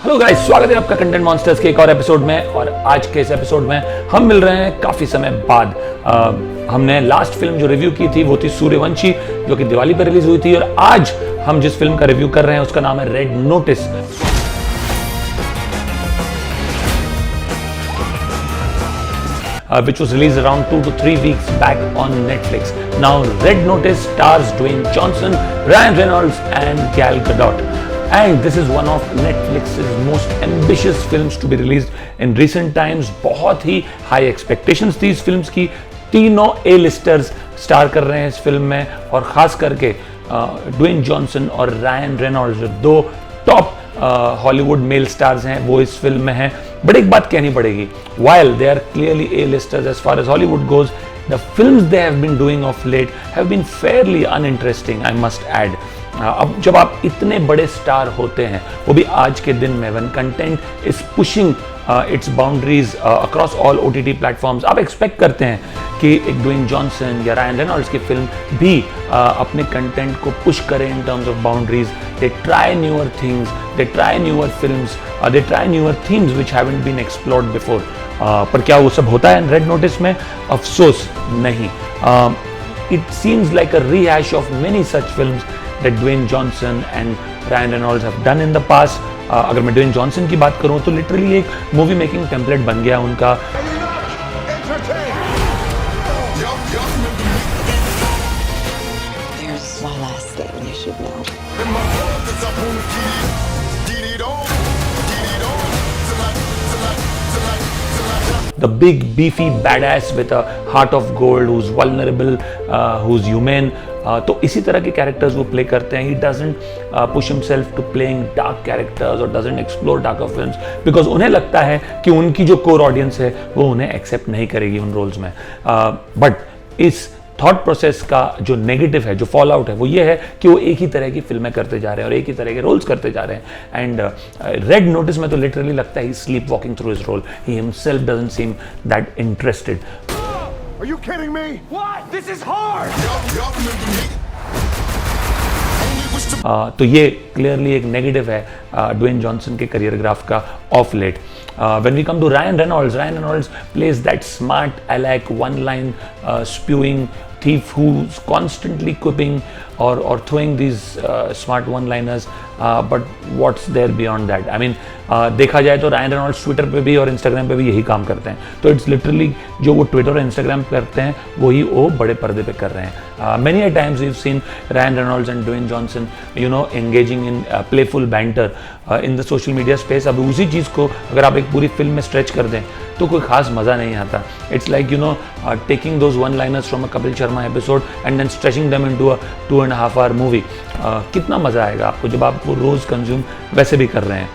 Hello guys, स्वागत है आपका कंटेंट मॉन्स्टर्स के एक और एपिसोड में। और आज के इस एपिसोड में हम मिल रहे हैं काफी समय बाद। हमने लास्ट फिल्म जो रिव्यू की थी वो थी सूर्यवंशी, जो कि दिवाली पर रिलीज हुई थी। और आज हम जिस फिल्म का रिव्यू कर रहे हैं उसका नाम है red notice. Which was released around 2 to 3 weeks back on Netflix. Now, Red Notice stars Dwayne Johnson, Ryan Reynolds, and Gal Gadot. And this is one of Netflix's most ambitious films to be released in recent times. बहुत ही high expectations थी इस film की। तीनों A-listers star कर रहे हैं इस film में, और खास करके ड्वेन जॉनसन और रायन रेनॉल्ड्स, जो दो टॉप हॉलीवुड मेल स्टार्स हैं, वो इस फिल्म में हैं। बट एक बात कहनी पड़ेगी, while they are clearly A-listers as far as Hollywood goes, the films they have been doing of late have been fairly uninteresting, I must add. अब जब आप इतने बड़े स्टार होते हैं, वो भी आज के दिन में, when content is pushing its boundaries across all OTT platforms, आप एक्सपेक्ट करते हैं कि एक ड्वेन जॉनसन या रायन रेनॉल्ड्स की फिल्म भी अपने कंटेंट को पुश करें in terms of boundaries. They try newer things, they try newer films, they try newer themes which haven't been explored before. पर क्या वो सब होता है रेड नोटिस में? अफसोस नहीं। It seems like a rehash of many such films that Dwayne Johnson and Ryan Reynolds have done in the past. अगर मैं ड्वेन जॉनसन की बात करूं तो लिटरली एक मूवी मेकिंग टेम्पलेट बन गया उनका। There's one last thing you should know. The big beefy badass with a heart of gold, who's vulnerable, who's humane. तो इसी तरह के कैरेक्टर्स वो प्ले करते हैं। He doesn't push himself to playing dark characters or doesn't explore darker films because उन्हें लगता है कि उनकी जो कोर ऑडियंस है वो उन्हें एक्सेप्ट नहीं करेगी उन रोल्स में। बट इस थॉट प्रोसेस का जो नेगेटिव है, जो फॉल आउट है, वो ये है कि वो एक ही तरह की फिल्में करते जा रहे हैं और एक ही तरह के रोल्स करते जा रहे हैं। एंड रेड नोटिस में तो लिटरली लगता है he sleep walking through his role. He himself doesn't seem that interested. Are you kidding me? What? This is hard! तो ये क्लियरली एक नेगेटिव है ड्वेन जॉनसन के करियर ग्राफ का of late. When we come to Ryan Reynolds plays that smart aleck, one-line spewing thief who's constantly quipping or throwing these smart one-liners, but what's there beyond that? I mean, देखा जाए तो Ryan Reynolds Twitter पे भी और Instagram पे भी यही काम करते हैं। तो इट्स लिटरली जो वो ट्विटर और इंस्टाग्राम पे करते हैं वही वो बड़े पर्दे पे कर रहे हैं। Many a times we have seen Ryan Reynolds and Dwayne Johnson engaging in playful banter in the social media space. अब उसी चीज़ को अगर आप एक पूरी फिल्म में स्ट्रेच कर दें तो कोई खास मज़ा नहीं आता। It's like taking those one liners from a Kapil Sharma episode and then stretching them into a 2.5 hour movie. कितना मज़ा आएगा आपको जब आप वो रोज़ कंज्यूम वैसे भी कर रहे हैं।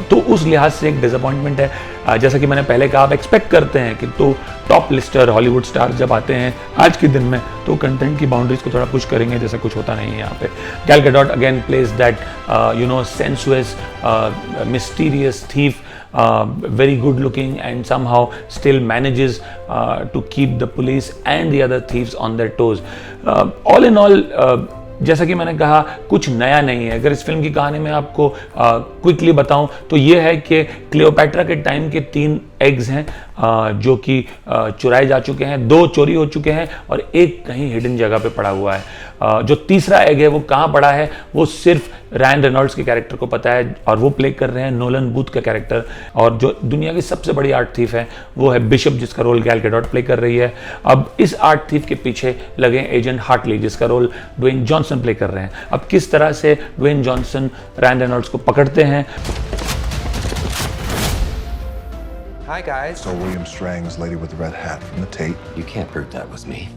तो उस लिहाज से एक डिसअपॉइंटमेंट है। जैसा कि मैंने पहले कहा, आप एक्सपेक्ट करते हैं कि तो टॉप लिस्टर हॉलीवुड स्टार जब आते हैं आज के दिन में तो कंटेंट की बाउंड्रीज को थोड़ा पुश करेंगे, जैसा कुछ होता नहीं है यहाँ पे। Gal Gadot again plays that sensuous mysterious thief, very good looking, and somehow still manages to keep the police and the other thieves on their toes. All in all, जैसा कि मैंने कहा, कुछ नया नहीं है। अगर इस फिल्म की कहानी में आपको क्विकली बताऊं तो ये है कि क्लियोपैट्रा के टाइम के 3 एग्स हैं जो कि चुराए जा चुके हैं। 2 चोरी हो चुके हैं और एक कहीं हिडन जगह पे पड़ा हुआ है। जो तीसरा एग है वो कहाँ पड़ा है वो सिर्फ रायन रेनॉल्ड्स के कैरेक्टर को पता है, और वो प्ले कर रहे हैं नोलन बूथ का कैरेक्टर। और जो दुनिया की सबसे बड़ी आर्ट थीफ है वो है बिशप, जिसका रोल गैल गैडोट प्ले कर रही है। अब इस आर्ट थीफ के पीछे लगे एजेंट हार्टली, जिसका रोल ड्वेन जॉनसन प्ले कर रहे हैं। अब किस तरह से ड्वेन जॉनसन रायन रेनॉल्ड्स को पकड़ते हैं। Hi, guys. So William Strang's Lady with the Red Hat from the tape. You can't prove that was me.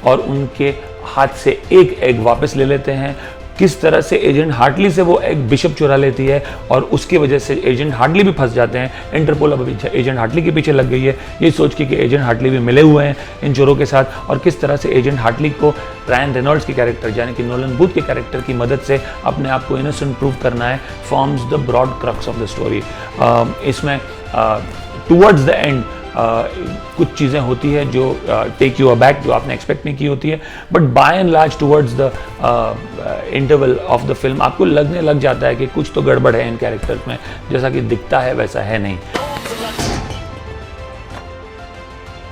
और उनके हाथ से एक एग वापस ले लेते हैं। किस तरह से एजेंट हार्टली से वो एग बिशप चुरा लेती है और उसकी वजह से एजेंट हार्टली भी फंस जाते हैं। इंटरपोल अब एजेंट हार्टली के पीछे लग गई है ये सोच के कि एजेंट हार्टली भी मिले हुए हैं इन चोरों के साथ। और किस तरह से एजेंट हार्टली को रायन रेनॉल्ड्स के कैरेक्टर यानी कि नोलन बूथ के कैरेक्टर की मदद से अपने आप को इनोसेंट प्रूव करना है, forms the broad crux of the story. इसमें टुवर्ड्स द एंड कुछ चीज़ें होती है जो टेक यू अबैक, जो आपने एक्सपेक्ट नहीं की होती है, but by and large towards the interval of the film आपको लगने लग जाता है कि कुछ तो गड़बड़ है इन कैरेक्टर्स में, जैसा कि दिखता है वैसा है नहीं।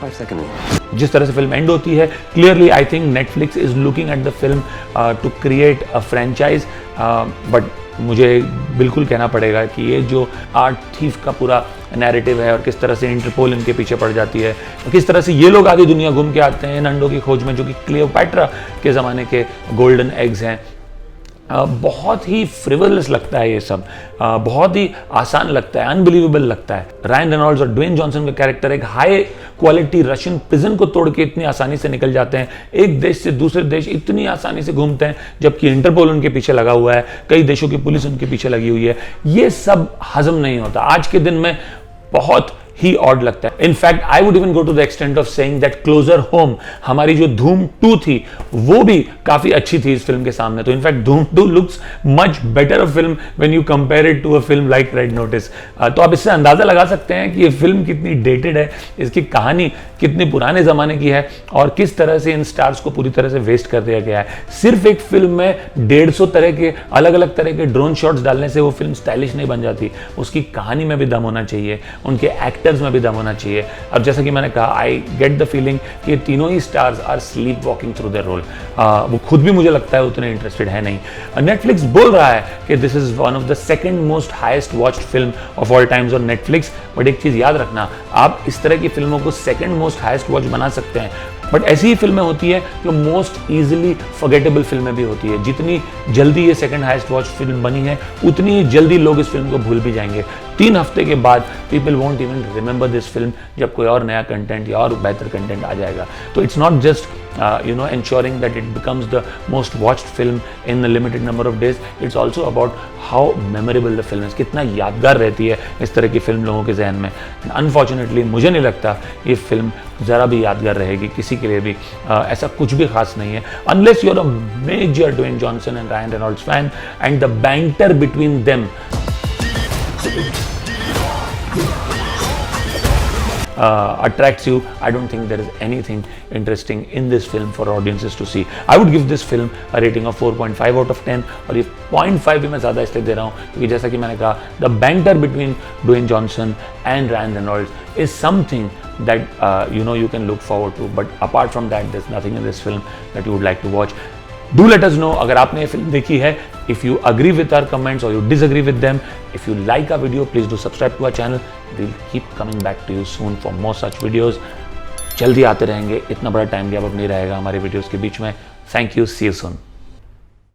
5 second rule. जिस तरह से फिल्म एंड होती है, clearly I think Netflix is looking at the film to create a franchise, but मुझे बिल्कुल कहना पड़ेगा कि ये जो आर्ट थीफ का पूरा नैरेटिव है और किस तरह से इंटरपोल इनके पीछे पड़ जाती है, किस तरह से ये लोग आधी दुनिया घूम के आते हैं इन अंडों की खोज में जो कि क्लियोपैट्रा के ज़माने के गोल्डन एग्स हैं, बहुत ही फ्रिवलस लगता है ये सब, बहुत ही आसान लगता है, अनबिलीवेबल लगता है। रायन रेनॉल्ड्स और ड्वेन जॉनसन का कैरेक्टर एक हाई क्वालिटी रशियन प्रिजन को तोड़ के इतनी आसानी से निकल जाते हैं, एक देश से दूसरे देश इतनी आसानी से घूमते हैं, जबकि इंटरपोल उनके पीछे लगा हुआ है, कई देशों की पुलिस उनके पीछे लगी हुई है। ये सब हजम नहीं होता, आज के दिन में बहुत ही ऑड लगता है। In fact I would even go to the extent of saying that closer home, हमारी जो धूम 2 थी वो भी काफी अच्छी थी इस फिल्म के सामने। तो in fact Dhoom 2 looks much better a film when you compare it to a film like Red Notice. तो आप इससे अंदाजा लगा सकते हैं कि ये फिल्म कितनी डेटेड है, इसकी कहानी कितनी पुराने जमाने की है और किस तरह से इन स्टार्स को पूरी तरह से वेस्ट कर दिया गया है। सिर्फ एक फिल्म में 150 तरह के अलग अलग तरह के ड्रोन शॉट्स डालने से वो फिल्म स्टाइलिश नहीं बन जाती, उसकी कहानी में भी दम होना चाहिए, उनके एक्टर्स में भी दम होना चाहिए। अब जैसा कि मैंने कहा, आई गेट द फीलिंग कि तीनों ही stars are sleep walking through their role. वो खुद भी मुझे लगता है उतने इंटरेस्टेड है नहीं। नेटफ्लिक्स बोल रहा है कि this is one of the second most highest watched film of all times on Netflix, but एक चीज याद रखना, आप इस तरह की फिल्मों को सेकंड मोस्ट हाईएस्ट वॉच बना सकते हैं, बट ऐसी ही फिल्में होती है जो मोस्ट इजीली फॉरगेटेबल फिल्में भी होती है। जितनी जल्दी ये सेकंड हाईएस्ट वॉच फिल्म बनी है, उतनी ही जल्दी लोग इस फिल्म को भूल भी जाएंगे। 3 हफ्ते के बाद people won't even remember this film, जब कोई और नया कंटेंट या और बेहतर कंटेंट आ जाएगा। तो it's not just ensuring that it becomes the most watched film in a limited number of days, it's also about how memorable the film is, कितना यादगार रहती है इस तरह की फिल्म लोगों के जहन में। अनफॉर्चुनेटली मुझे नहीं लगता ये फिल्म ज़रा भी यादगार रहेगी किसी के लिए भी, ऐसा कुछ भी खास नहीं है, unless you're a major Dwayne Johnson and Ryan Reynolds fan and the banter between them attracts you. I don't think there is anything interesting in this film for audiences to see. I would give this film a rating of 4.5 out of 10, और ये 0.5 भी मैं ज़्यादा इसलिए दे रहा हूँ क्योंकि जैसा कि मैंने कहा, the banter between Dwayne Johnson and Ryan Reynolds is something that you can look forward to, but apart from that there's nothing in this film that you would like to watch. Do let us know अगर आपने ये film देखी है, if you agree with our comments or you disagree with them. If you like our video, please do subscribe to our channel. We'll keep coming back to you soon for more such videos. जल्दी आते रहेंगे, इतना बड़ा time gap अब नहीं रहेगा हमारे videos के बीच में। Thank you, see you soon.